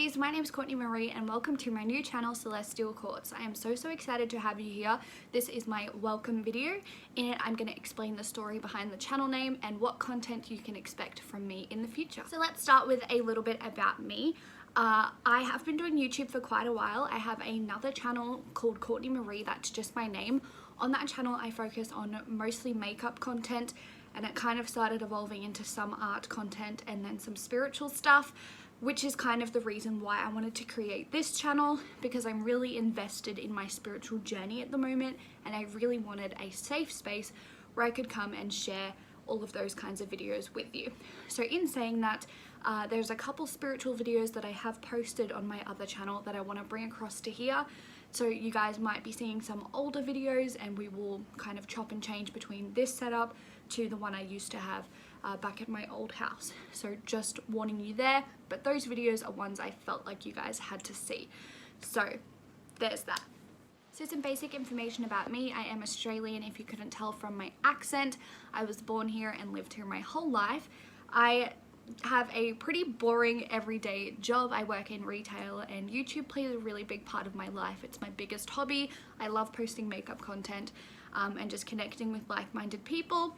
ladies, my name is Courtney Marie and welcome to my new channel Celestial Courtz. I am so excited to have you here. This is my welcome video. In it I'm going to explain the story behind the channel name and what content you can expect from me in the future. So let's start with a little bit about me. I have been doing YouTube for quite a while. I have another channel called Courtney Marie, that's just my name. On that channel I focus on mostly makeup content, and it kind of started evolving into some art content and then some spiritual stuff, which is kind of the reason why I wanted to create this channel, because I'm really invested in my spiritual journey at the moment and I really wanted a safe space where I could come and share all of those kinds of videos with you. So in saying that, there's a couple spiritual videos that I have posted on my other channel that I want to bring across to here. So you guys might be seeing some older videos and we will kind of chop and change between this setup to the one I used to have back at my old house. So just warning you there, but those videos are ones I felt like you guys had to see. So there's that. So some basic information about me. I am Australian, if you couldn't tell from my accent. I was born here and lived here my whole life. I have a pretty boring everyday job. I work in retail and YouTube plays a really big part of my life. It's my biggest hobby. I love posting makeup content and just connecting with like-minded people,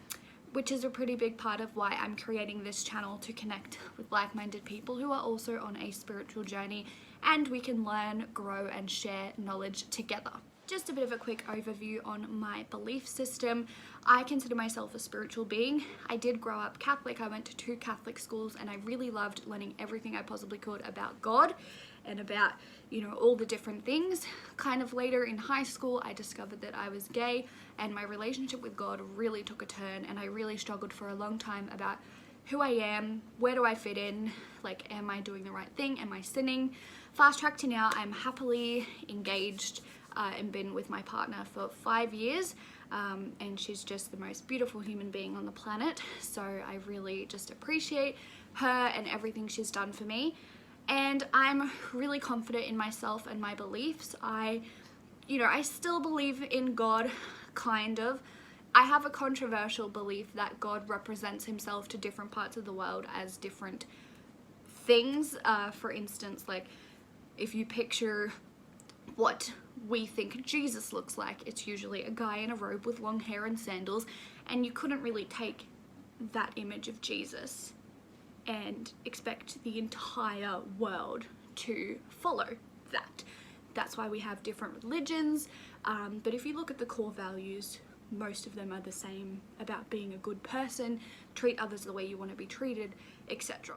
which is a pretty big part of why I'm creating this channel, to connect with like-minded people who are also on a spiritual journey, and we can learn, grow and share knowledge together. Just a bit of a quick overview on my belief system. I consider myself a spiritual being. I did grow up Catholic. I went to 2 Catholic schools and I really loved learning everything I possibly could about God and about, you know, all the different things. Kind of later in high school, I discovered that I was gay and my relationship with God really took a turn, and I really struggled for a long time about who I am, where do I fit in, like, am I doing the right thing, am I sinning? Fast track to now, I'm happily engaged and been with my partner for 5 years, and she's just the most beautiful human being on the planet. So I really just appreciate her and everything she's done for me, and I'm really confident in myself and my beliefs. I still believe in God, kind of. I have a controversial belief that God represents himself to different parts of the world as different things. For instance, like if you picture what we think Jesus looks like, it's usually a guy in a robe with long hair and sandals, and you couldn't really take that image of Jesus and expect the entire world to follow that. That's why we have different religions, but if you look at the core values, most of them are the same, about being a good person, treat others the way you want to be treated, etc.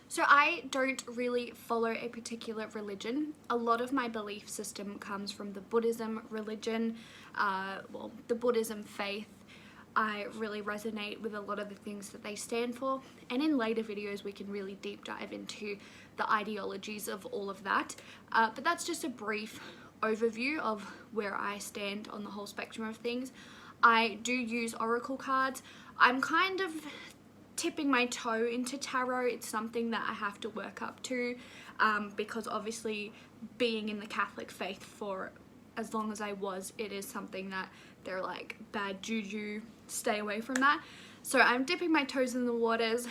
So I don't really follow a particular religion. A lot of my belief system comes from the Buddhism religion, the Buddhism faith. I really resonate with a lot of the things that they stand for, and in later videos we can really deep dive into the ideologies of all of that. But that's just a brief overview of where I stand on the whole spectrum of things. I do use oracle cards. I'm kind of tipping my toe into tarot. It's something that I have to work up to, because obviously being in the Catholic faith for as long as I was, it is something that they're like, bad juju, stay away from that. So I'm dipping my toes in the waters,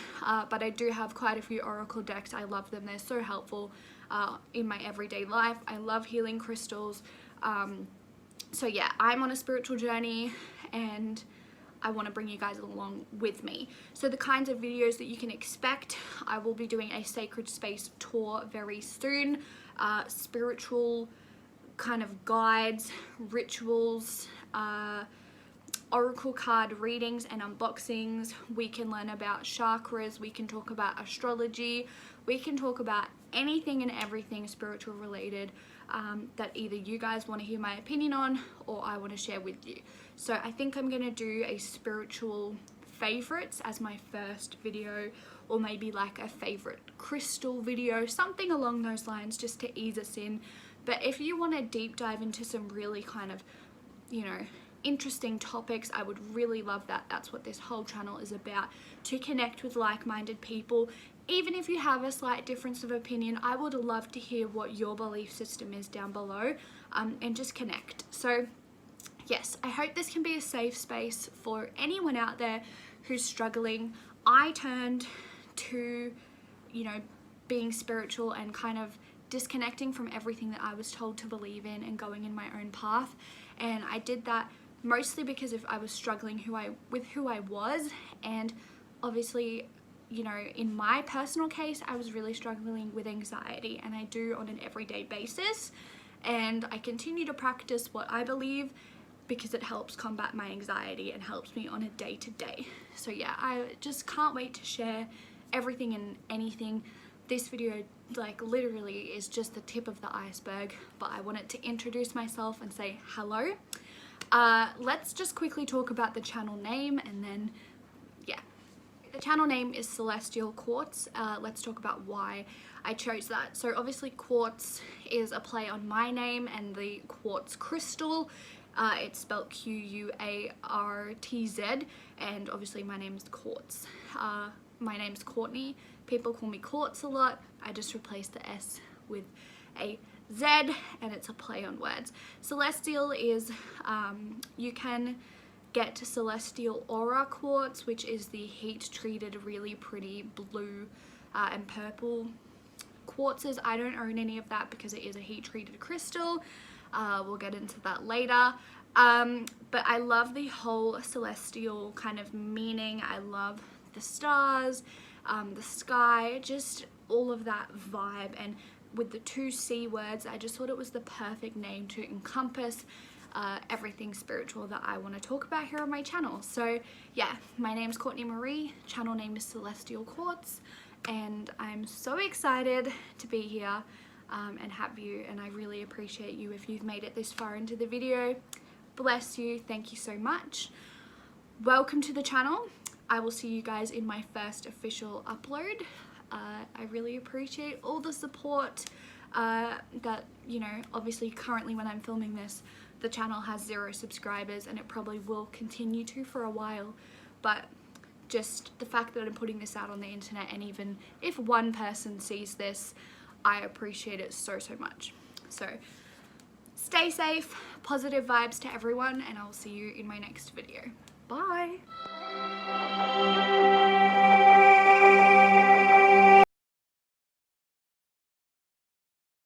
but I do have quite a few oracle decks. I love them. They're so helpful in my everyday life. I love healing crystals. So yeah, I'm on a spiritual journey and I want to bring you guys along with me. So the kinds of videos that you can expect, I will be doing a sacred space tour very soon, spiritual kind of guides, rituals, oracle card readings and unboxings. We can learn about chakras, we can talk about astrology, we can talk about anything and everything spiritual related that either you guys want to hear my opinion on or I want to share with you. So I think I'm going to do a spiritual favorites as my first video, or maybe like a favorite crystal video, something along those lines, just to ease us in. But if you want to deep dive into some really kind of, you know, interesting topics, I would really love that. That's what this whole channel is about, to connect with like-minded people. Even if you have a slight difference of opinion, I would love to hear what your belief system is down below, and just connect. So yes, I hope this can be a safe space for anyone out there who's struggling. I turned to, you know, being spiritual and kind of disconnecting from everything that I was told to believe in and going in my own path. And I did that mostly because I was struggling with who I was, and obviously, you know, in my personal case, I was really struggling with anxiety, and I do on an everyday basis, and I continue to practice what I believe because it helps combat my anxiety and helps me on a day-to-day. So yeah, I just can't wait to share everything and anything. This video like literally is just the tip of the iceberg, but I wanted to introduce myself and say hello. Let's just quickly talk about the channel name, and then yeah. The channel name is Celestial Courtz. Let's talk about why I chose that. So obviously Courtz is a play on my name and the quartz crystal. It's spelled Q-U-A-R-T-Z, and obviously my name is Courtz. My name's Courtney. People call me Courtz a lot. I just replaced the S with a Z, and it's a play on words. Celestial is, you can get Celestial Aura Quartz, which is the heat-treated, really pretty blue and purple quartzes. I don't own any of that because it is a heat-treated crystal. We'll get into that later. But I love the whole celestial kind of meaning. I love the stars, the sky, just all of that vibe. And with the 2 C words, I just thought it was the perfect name to encompass everything spiritual that I want to talk about here on my channel. So yeah, my name's Courtney Marie, channel name is Celestial Courtz, and I'm so excited to be here and have you, and I really appreciate you if you've made it this far into the video. Bless you, thank you so much. Welcome to the channel. I will see you guys in my first official upload. I really appreciate all the support that, you know, obviously currently when I'm filming this, the channel has 0 subscribers, and it probably will continue to for a while, but just the fact that I'm putting this out on the internet, and even if one person sees this, I appreciate it so much. So stay safe, positive vibes to everyone, and I'll see you in my next video. Bye.